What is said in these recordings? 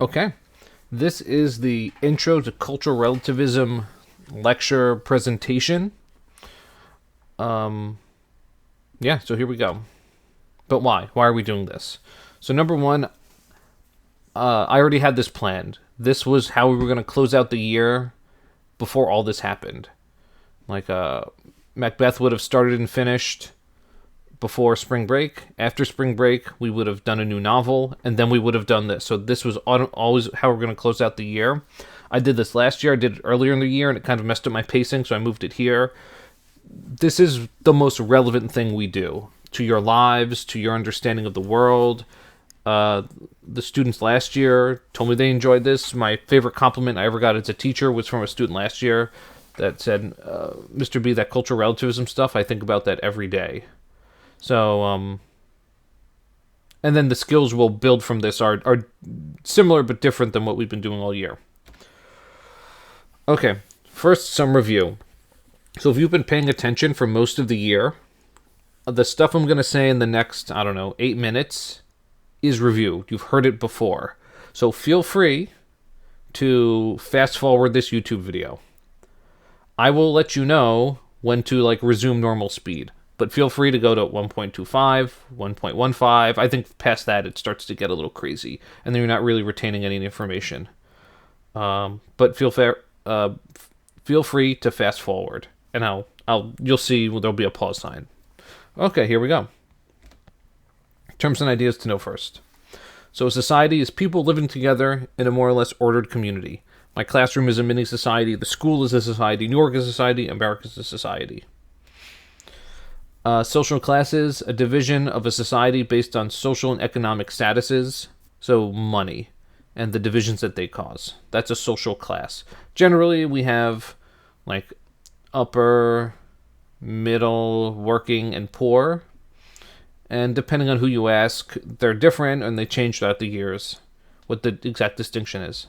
Okay. This is the Intro to Cultural Relativism lecture presentation. Yeah, so here we go. But why? Why are we doing this? So number one, I already had this planned. This was how we were going to close out the year before all this happened. Like, Macbeth would have started and finished before spring break. After spring break, we would have done a new novel, and then we would have done this. So this was always how we're going to close out the year. I did this last year. I did it earlier in the year, and it kind of messed up my pacing, so I moved it here. This is the most relevant thing we do to your lives, to your understanding of the world. The students last year told me they enjoyed this. My favorite compliment I ever got as a teacher was from a student last year that said, Mr. B, that cultural relativism stuff, I think about that every day. So, and then the skills we'll build from this are similar but different than what we've been doing all year. Okay, first, some review. So if you've been paying attention for most of the year, the stuff I'm going to say in the next, 8 minutes is reviewed. You've heard it before. So feel free to fast forward this YouTube video. I will let you know when to resume normal speed. But feel free to go to 1.25, 1.15. I think past that it starts to get a little crazy, and then you're not really retaining any information. But feel free to fast forward, and you'll see there'll be a pause sign. Okay, here we go. Terms and ideas to know first. So a society is people living together in a more or less ordered community. My classroom is a mini society. The school is a society. New York is a society. America is a society. Social classes, a division of a society based on social and economic statuses, so money, and the divisions that they cause. That's a social class. Generally, we have upper, middle, working, and poor. And depending on who you ask, they're different and they change throughout the years, what the exact distinction is.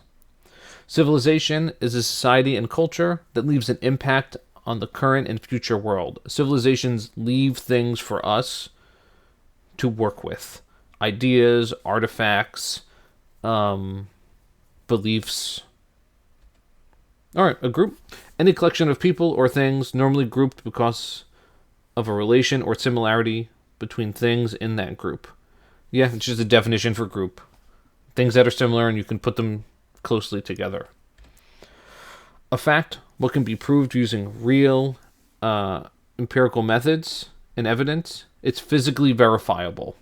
Civilization is a society and culture that leaves an impact on the current and future world. Civilizations leave things for us to work with. Ideas, artifacts, beliefs. Alright, a group. Any collection of people or things normally grouped because of a relation or similarity between things in that group. Yeah, it's just a definition for group. Things that are similar and you can put them closely together. A fact, what can be proved using real empirical methods and evidence. It's physically verifiable.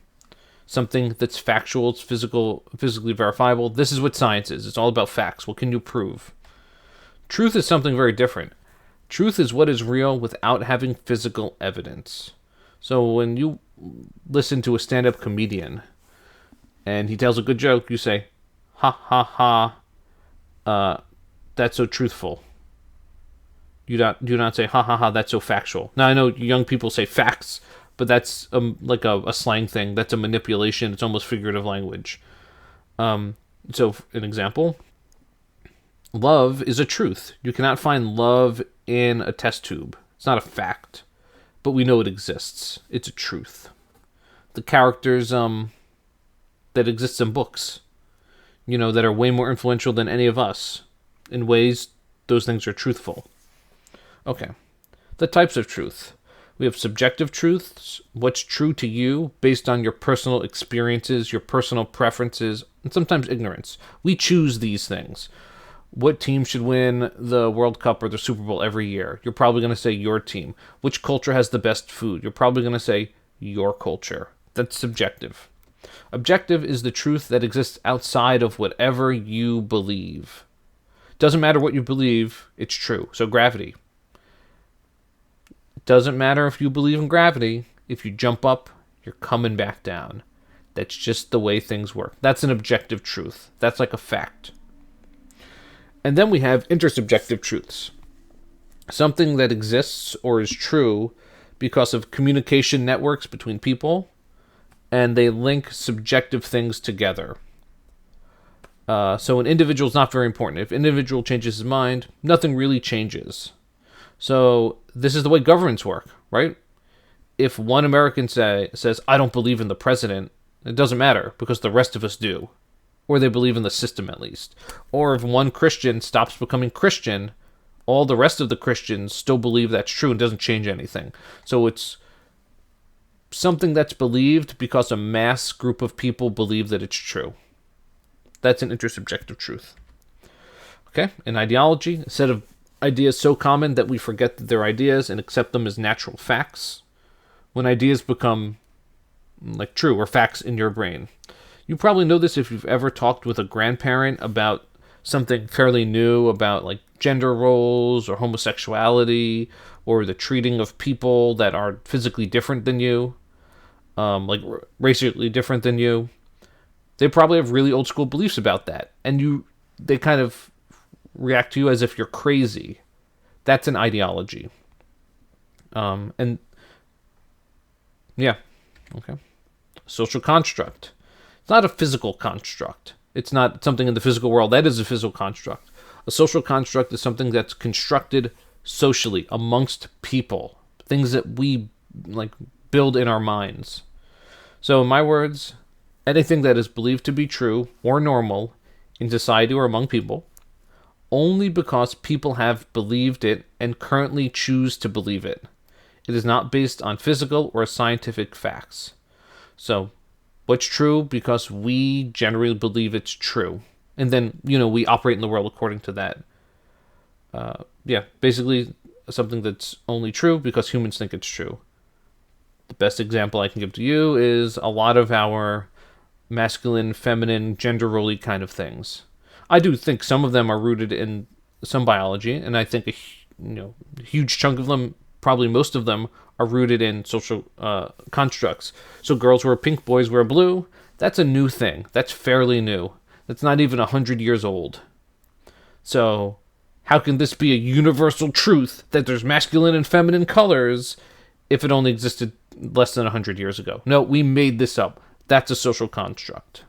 Something that's factual, it's physically verifiable. This is what science is. It's all about facts. What can you prove? Truth is something very different. Truth is what is real without having physical evidence. So when you listen to a stand-up comedian and he tells a good joke, you say, ha ha ha, that's so truthful. You do not say, ha ha ha, that's so factual. Now, I know young people say facts, but that's a slang thing. That's a manipulation. It's almost figurative language. So, an example, love is a truth. You cannot find love in a test tube. It's not a fact, but we know it exists. It's a truth. The characters that exist in books, that are way more influential than any of us, in ways those things are truthful. Okay. The types of truth. We have subjective truths, what's true to you based on your personal experiences, your personal preferences, and sometimes ignorance. We choose these things. What team should win the World Cup or the Super Bowl every year? You're probably going to say your team. Which culture has the best food? You're probably going to say your culture. That's subjective. Objective is the truth that exists outside of whatever you believe. Doesn't matter what you believe, it's true. So gravity. It doesn't matter if you believe in gravity. If you jump up, you're coming back down. That's just the way things work. That's an objective truth. That's like a fact. And then we have intersubjective truths. Something that exists or is true because of communication networks between people, and they link subjective things together. So an individual is not very important. If an individual changes his mind, nothing really changes. So this is the way governments work, right? If one American says, I don't believe in the president, it doesn't matter because the rest of us do. or they believe in the system at least. Or if one Christian stops becoming Christian, all the rest of the Christians still believe that's true and doesn't change anything. So it's something that's believed because a mass group of people believe that it's true. That's an intersubjective truth. Okay, an ideology, a set of ideas so common that we forget that they're ideas and accept them as natural facts. When ideas become like true or facts in your brain. You probably know this if you've ever talked with a grandparent about something fairly new, about like gender roles or homosexuality or the treating of people that are physically different than you, like racially different than you. They probably have really old school beliefs about that, and they kind of react to you as if you're crazy. That's an ideology. And yeah, okay. Social construct. It's not a physical construct. It's not something in the physical world. That is a physical construct. A social construct is something that's constructed socially amongst people. Things that we like build in our minds. So in my words, anything that is believed to be true or normal in society or among people, only because people have believed it and currently choose to believe it. It is not based on physical or scientific facts. So, what's true because we generally believe it's true. And then, we operate in the world according to that. Basically something that's only true because humans think it's true. The best example I can give to you is a lot of our masculine, feminine, gender role-y kind of things. I do think some of them are rooted in some biology, and I think a huge chunk of them, probably most of them, are rooted in social constructs. So girls wear pink, boys wear blue. That's a new thing. That's fairly new. That's not even 100 years old. So how can this be a universal truth that there's masculine and feminine colors if it only existed less than 100 years ago? No, we made this up. That's a social construct.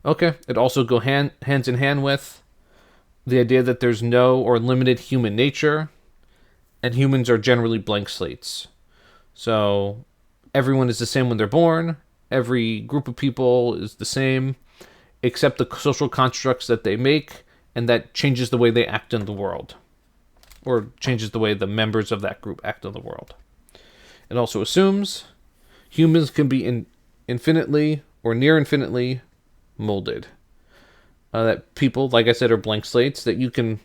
Okay, it also goes hands in hand with the idea that there's no or limited human nature, and humans are generally blank slates. So everyone is the same when they're born, every group of people is the same, except the social constructs that they make, and that changes the way they act in the world, or changes the way the members of that group act in the world. It also assumes humans can be infinitely or near infinitely molded. That people, like I said, are blank slates, that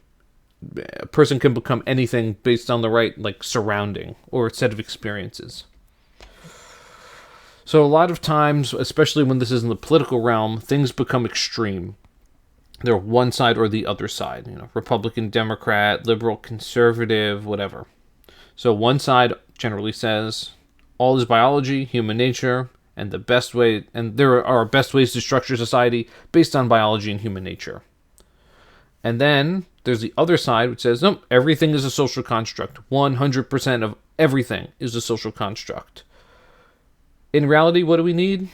a person can become anything based on the right surrounding or set of experiences. So a lot of times, especially when this is in the political realm, things become extreme. They're one side or the other side, Republican, Democrat, liberal, conservative, whatever. So one side generally says all is biology, human nature, and there are best ways to structure society based on biology and human nature. And then there's the other side which says, no, everything is a social construct. 100% of everything is a social construct. In reality, what do we need?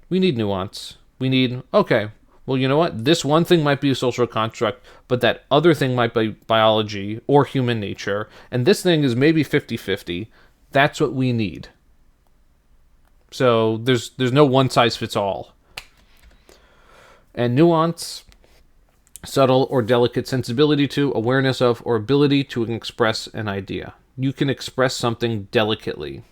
We need nuance. We need, okay, well, you know what? This one thing might be a social construct, but that other thing might be biology or human nature, and this thing is maybe 50-50. That's what we need. So there's no one size fits all. And nuance, subtle or delicate sensibility to, awareness of, or ability to express an idea. You can express something delicately.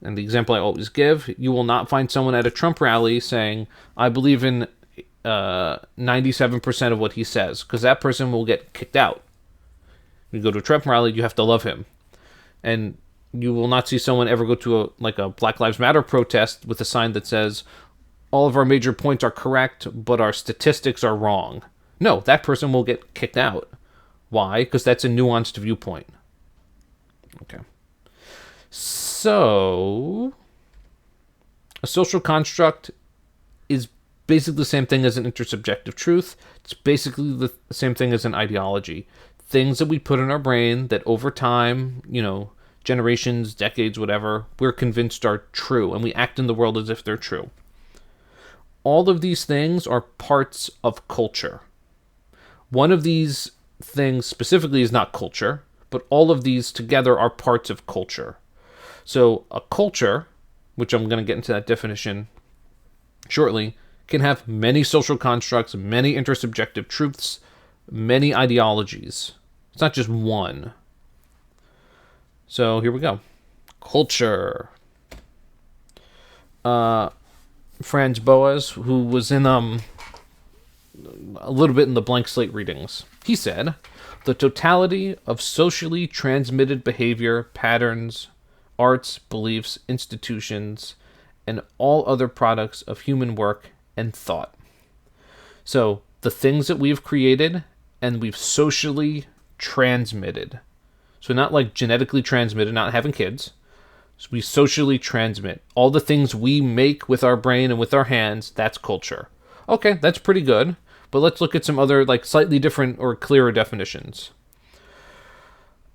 And the example I always give, you will not find someone at a Trump rally saying, I believe in 97% of what he says, because that person will get kicked out. You go to a Trump rally, you have to love him. And you will not see someone ever go to a Black Lives Matter protest with a sign that says, all of our major points are correct, but our statistics are wrong. No, that person will get kicked out. Why? Because that's a nuanced viewpoint. Okay. So, a social construct is basically the same thing as an intersubjective truth. It's basically the same thing as an ideology. Things that we put in our brain that over time, generations, decades, whatever, we're convinced are true, and we act in the world as if they're true. All of these things are parts of culture. One of these things specifically is not culture, but all of these together are parts of culture. So a culture, which I'm going to get into that definition shortly, can have many social constructs, many intersubjective truths, many ideologies. It's not just one. So here we go. Culture. Franz Boas, who was in a little bit in the blank slate readings, he said, the totality of socially transmitted behavior, patterns, arts, beliefs, institutions, and all other products of human work and thought. So the things that we've created and we've socially transmitted. So not like genetically transmitted, not having kids. So we socially transmit. All the things we make with our brain and with our hands, that's culture. Okay, that's pretty good. But let's look at some other like slightly different or clearer definitions.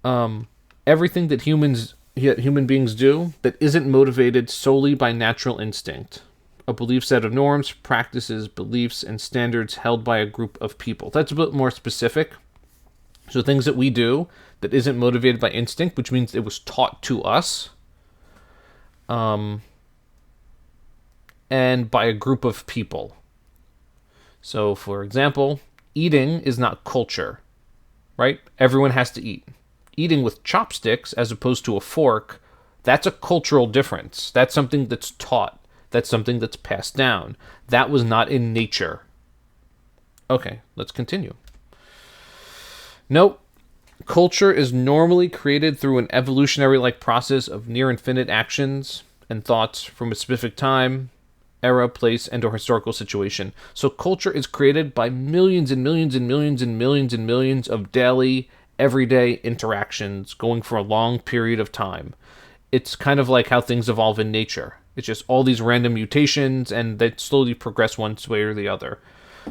Everything that human beings do that isn't motivated solely by natural instinct. A belief set of norms, practices, beliefs, and standards held by a group of people. That's a bit more specific. So things that we do that isn't motivated by instinct, which means it was taught to us, and by a group of people. So, for example, eating is not culture, right? Everyone has to eat. Eating with chopsticks as opposed to a fork, that's a cultural difference. That's something that's taught. That's something that's passed down. That was not in nature. Okay, let's continue. Nope. Culture is normally created through an evolutionary-like process of near-infinite actions and thoughts from a specific time, era, place, and or historical situation. So culture is created by millions and millions and millions and millions and millions of daily, everyday interactions going for a long period of time. It's kind of like how things evolve in nature. It's just all these random mutations, and they slowly progress one way or the other.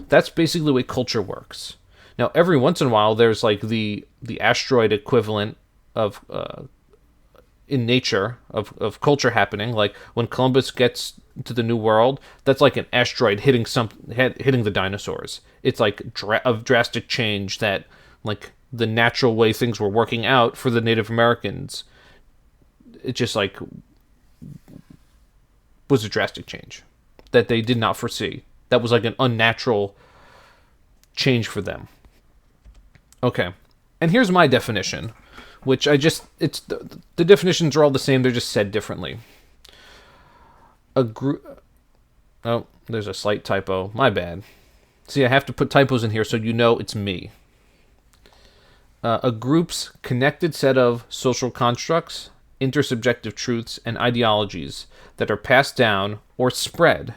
That's basically the way culture works. Now, every once in a while, there's like the asteroid equivalent of in nature of culture happening. Like when Columbus gets to the New World, that's like an asteroid hitting the dinosaurs. It's like a drastic change that like the natural way things were working out for the Native Americans. It just like was a drastic change that they did not foresee. That was like an unnatural change for them. Okay, and here's my definition, which the definitions are all the same, they're just said differently. Oh, there's a slight typo, my bad. See, I have to put typos in here so you know it's me. A group's connected set of social constructs, intersubjective truths, and ideologies that are passed down or spread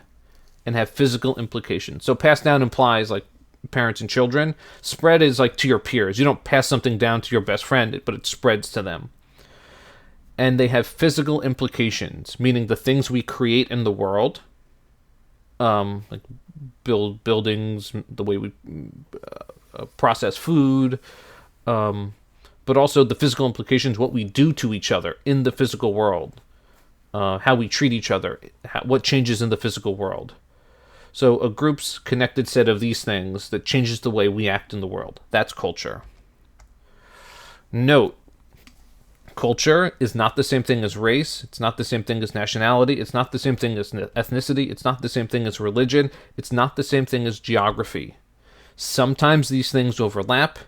and have physical implications. So passed down implies like parents and children. Spread is like to your peers. You don't pass something down to your best friend, but it spreads to them. And they have physical implications, meaning the things we create in the world, like buildings, the way we process food, but also the physical implications, what we do to each other in the physical world, how we treat each other, what changes in the physical world. So a group's connected set of these things that changes the way we act in the world. That's culture. Note, culture is not the same thing as race. It's not the same thing as nationality. It's not the same thing as ethnicity. It's not the same thing as religion. It's not the same thing as geography. Sometimes these things overlap,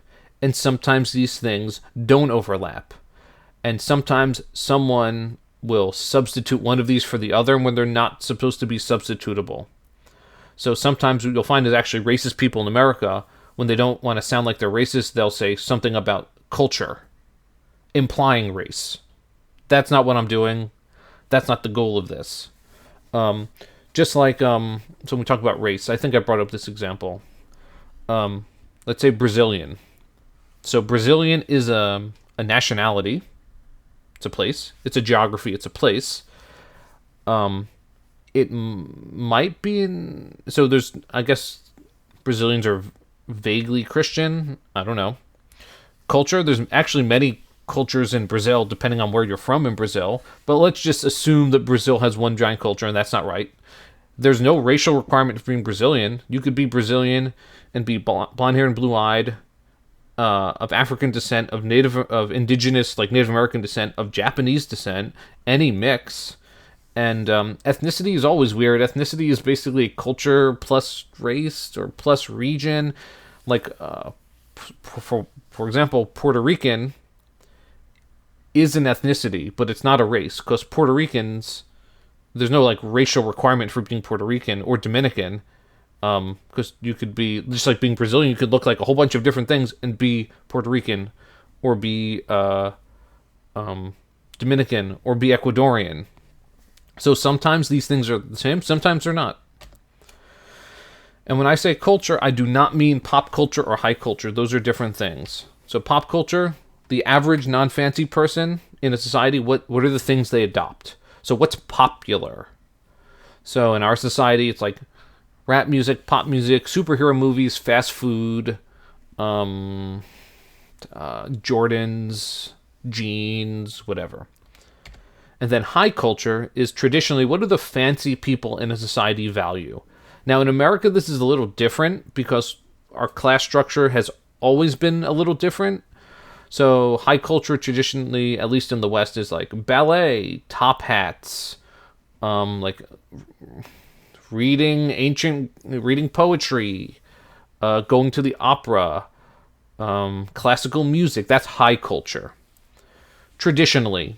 and sometimes these things don't overlap. And sometimes someone will substitute one of these for the other when they're not supposed to be substitutable. So sometimes what you'll find is actually racist people in America, when they don't want to sound like they're racist, they'll say something about culture, implying race. That's not what I'm doing. That's not the goal of this. Just like, so when we talk about race, I think I brought up this example. Let's say Brazilian. So Brazilian is a nationality. It's a place. It's a geography. It's a place. It might be in... So there's... I guess Brazilians are vaguely Christian. I don't know. Culture. There's actually many cultures in Brazil, depending on where you're from in Brazil. But let's just assume that Brazil has one giant culture, and that's not right. There's no racial requirement for being Brazilian. You could be Brazilian and be blonde-haired and blue-eyed, of African descent, of indigenous, like Native American descent, of Japanese descent, any mix. And ethnicity is always weird. Ethnicity is basically culture plus race or plus region. Like, for example, Puerto Rican is an ethnicity, but it's not a race, because Puerto Ricans, there's no like racial requirement for being Puerto Rican or Dominican. Because you could be, just like being Brazilian, you could look like a whole bunch of different things and be Puerto Rican, or be Dominican, or be Ecuadorian. So sometimes these things are the same, sometimes they're not. And when I say culture, I do not mean pop culture or high culture. Those are different things. So pop culture, the average non-fancy person in a society, what are the things they adopt? So what's popular? So in our society, it's like rap music, pop music, superhero movies, fast food, Jordans, jeans, whatever. And then high culture is traditionally, what do the fancy people in a society value? Now in America, this is a little different because our class structure has always been a little different. So high culture traditionally, at least in the West, is like ballet, top hats, like reading poetry, going to the opera, classical music. That's high culture. Traditionally,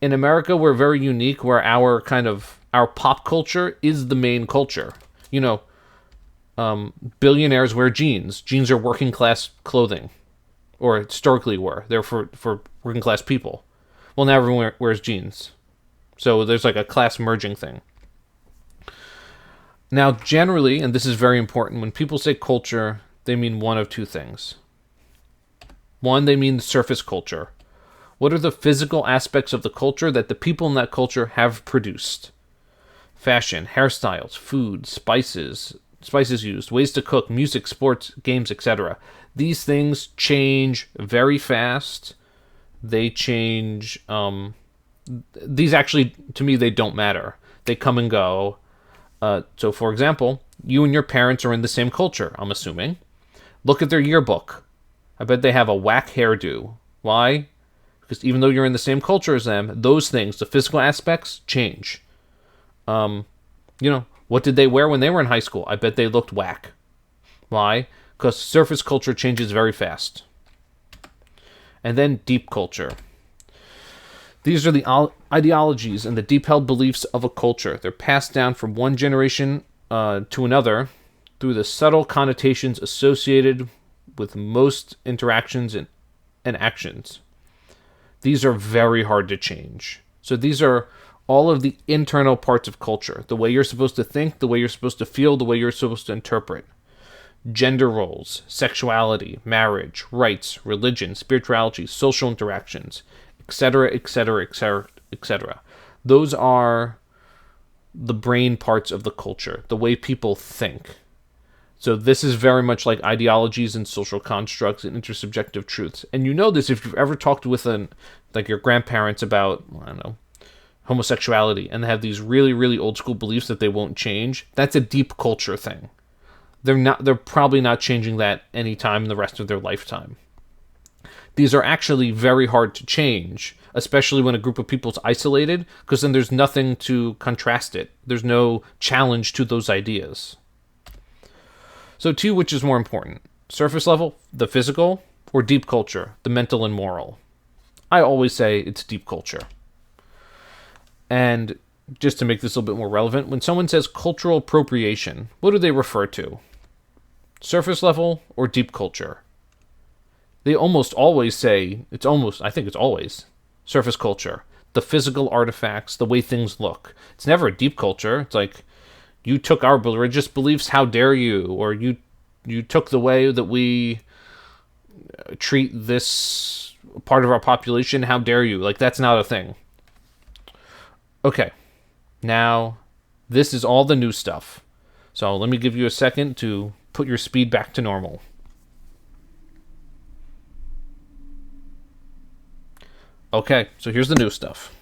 in America, we're very unique, where our pop culture is the main culture. You know, billionaires wear jeans. Jeans are working class clothing, or historically were. They're for working class people. Well, now everyone wears jeans. So there's like a class merging thing. Now, generally, and this is very important, when people say culture, they mean one of two things. One, they mean surface culture. What are the physical aspects of the culture that the people in that culture have produced? Fashion, hairstyles, food, spices used, ways to cook, music, sports, games, etc. These things change very fast. They change. These actually, to me, they don't matter. They come and go. So, for example, you and your parents are in the same culture, I'm assuming. Look at their yearbook. I bet they have a whack hairdo. Why? Because even though you're in the same culture as them, those things, the physical aspects, change. What did they wear when they were in high school? I bet they looked whack. Why? Because surface culture changes very fast. And then deep culture. These are the ideologies and the deep-held beliefs of a culture. They're passed down from one generation to another through the subtle connotations associated with most interactions and actions. These are very hard to change. So these are all of the internal parts of culture. The way you're supposed to think, the way you're supposed to feel, the way you're supposed to interpret. Gender roles, sexuality, marriage, rights, religion, spirituality, social interactions, etc., etc., etc., etc. Those are the brain parts of the culture, the way people think. So this is very much like ideologies and social constructs and intersubjective truths. And you know this if you've ever talked with your grandparents about, I don't know, homosexuality, and they have these really, really old school beliefs that they won't change. That's a deep culture thing. They're probably not changing that anytime in the rest of their lifetime. These are actually very hard to change, especially when a group of people is isolated, because then there's nothing to contrast it. There's no challenge to those ideas. So to you, which is more important? Surface level, the physical, or deep culture, the mental and moral? I always say it's deep culture. And just to make this a little bit more relevant, when someone says cultural appropriation, what do they refer to? Surface level or deep culture? They almost always say, I think it's always, surface culture. The physical artifacts, the way things look. It's never a deep culture. It's like, you took our religious beliefs, how dare you? Or you took the way that we treat this part of our population, how dare you? Like, that's not a thing. Okay, now, this is all the new stuff. So let me give you a second to put your speed back to normal. Okay, so here's the new stuff.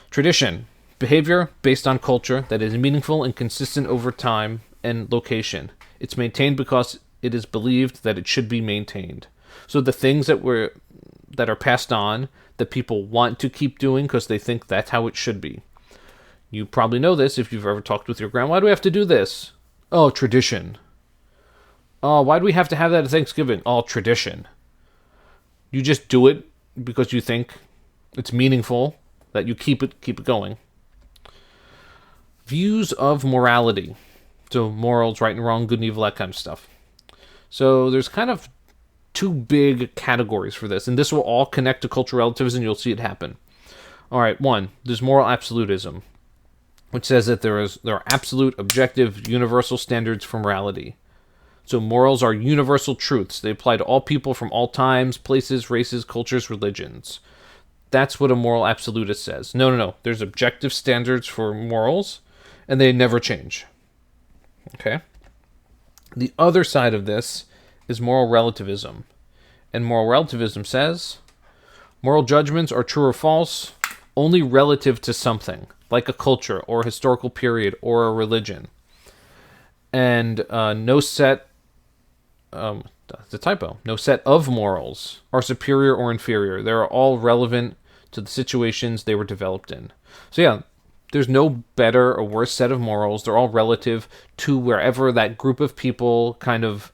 Tradition. Behavior based on culture that is meaningful and consistent over time and location. It's maintained because it is believed that it should be maintained. So the things that are passed on, that people want to keep doing because they think that's how it should be. You probably know this if you've ever talked with your grandma. Why do we have to do this? Oh, tradition. Oh, why do we have to have that at Thanksgiving? Oh, tradition. You just do it because you think it's meaningful, that you keep it going. Views of morality. So morals, right and wrong, good and evil, that kind of stuff. So there's kind of two big categories for this, and this will all connect to cultural relativism. You'll see it happen. All right, one, there's moral absolutism, which says that there are absolute, objective, universal standards for morality. So morals are universal truths. They apply to all people from all times, places, races, cultures, religions. That's what a moral absolutist says. No. There's objective standards for morals, and they never change. Okay? The other side of this is moral relativism. And moral relativism says moral judgments are true or false only relative to something, like a culture or a historical period or a religion. And no set of morals are superior or inferior. They're all relevant to the situations they were developed in. So yeah, there's no better or worse set of morals. They're all relative to wherever that group of people kind of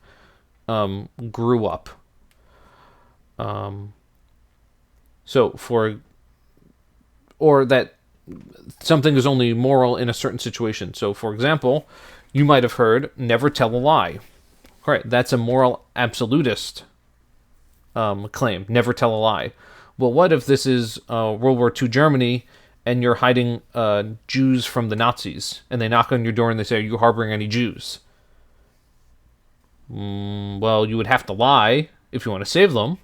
grew up. Or that something is only moral in a certain situation. So, for example, you might have heard, never tell a lie. All right, that's a moral absolutist claim, never tell a lie. Well, what if this is World War II Germany and you're hiding Jews from the Nazis, and they knock on your door and they say, are you harboring any Jews? Well, you would have to lie if you want to save them.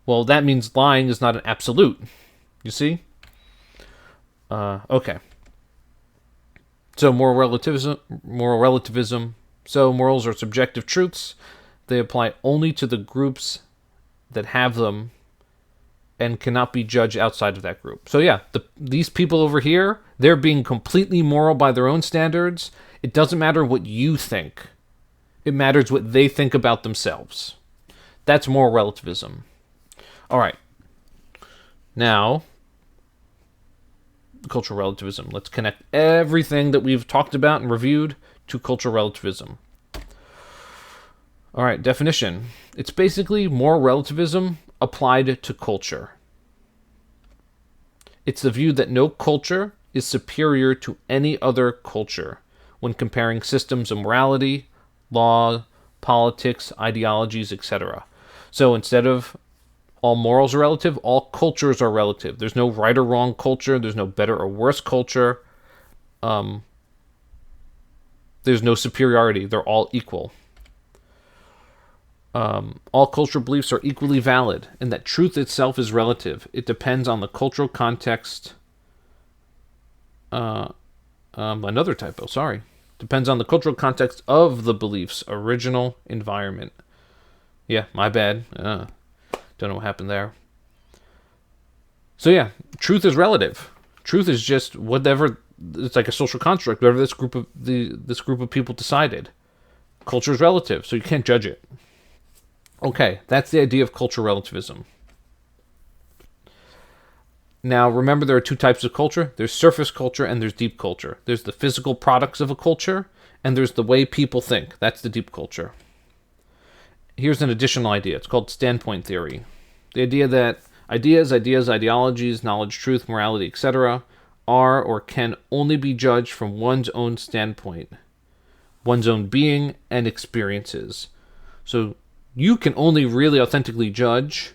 Well, that means lying is not an absolute. You see? Okay. So moral relativism. So morals are subjective truths. They apply only to the groups that have them and cannot be judged outside of that group. So yeah, these people over here, they're being completely moral by their own standards. It doesn't matter what you think. It matters what they think about themselves. That's moral relativism. All right. Now, cultural relativism. Let's connect everything that we've talked about and reviewed to cultural relativism. All right, definition. It's basically moral relativism applied to culture. It's the view that no culture is superior to any other culture when comparing systems of morality, law, politics, ideologies, etc. So instead of all morals are relative, all cultures are relative. There's no right or wrong culture. There's no better or worse culture. There's no superiority. They're all equal. All cultural beliefs are equally valid, and that truth itself is relative. It depends on the cultural context. Another typo, sorry. Depends on the cultural context of the belief's original environment. Yeah, my bad. Don't know what happened there. So yeah, truth is relative. Truth is just whatever. It's like a social construct. Whatever this group of people decided. Culture is relative, so you can't judge it. Okay, that's the idea of cultural relativism. Now, remember there are two types of culture. There's surface culture and there's deep culture. There's the physical products of a culture, and there's the way people think. That's the deep culture. Here's an additional idea. It's called standpoint theory. The idea that ideas, ideologies, knowledge, truth, morality, etc. are or can only be judged from one's own standpoint, one's own being and experiences. So you can only really authentically judge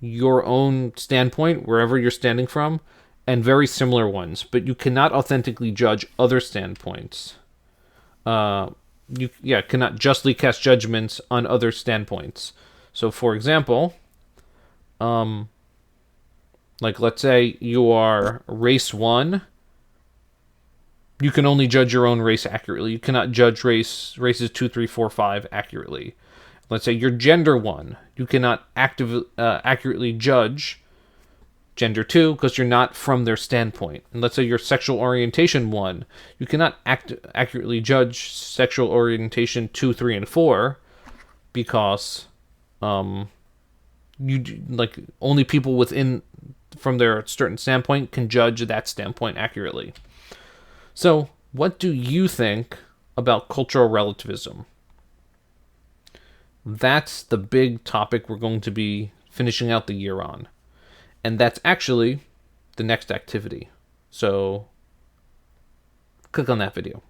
your own standpoint, wherever you're standing from, and very similar ones, but you cannot authentically judge other standpoints. You cannot justly cast judgments on other standpoints. So, for example, like let's say you are race 1, you can only judge your own race accurately. You cannot judge races 2, 3, 4, 5 accurately. Let's say you're gender 1. You cannot accurately judge gender 2 because you're not from their standpoint. And let's say you're sexual orientation 1. You cannot accurately judge sexual orientation 2, 3, and 4 because like only people within from their certain standpoint can judge that standpoint accurately. So, what do you think about cultural relativism? That's the big topic we're going to be finishing out the year on. And that's actually the next activity. So, click on that video.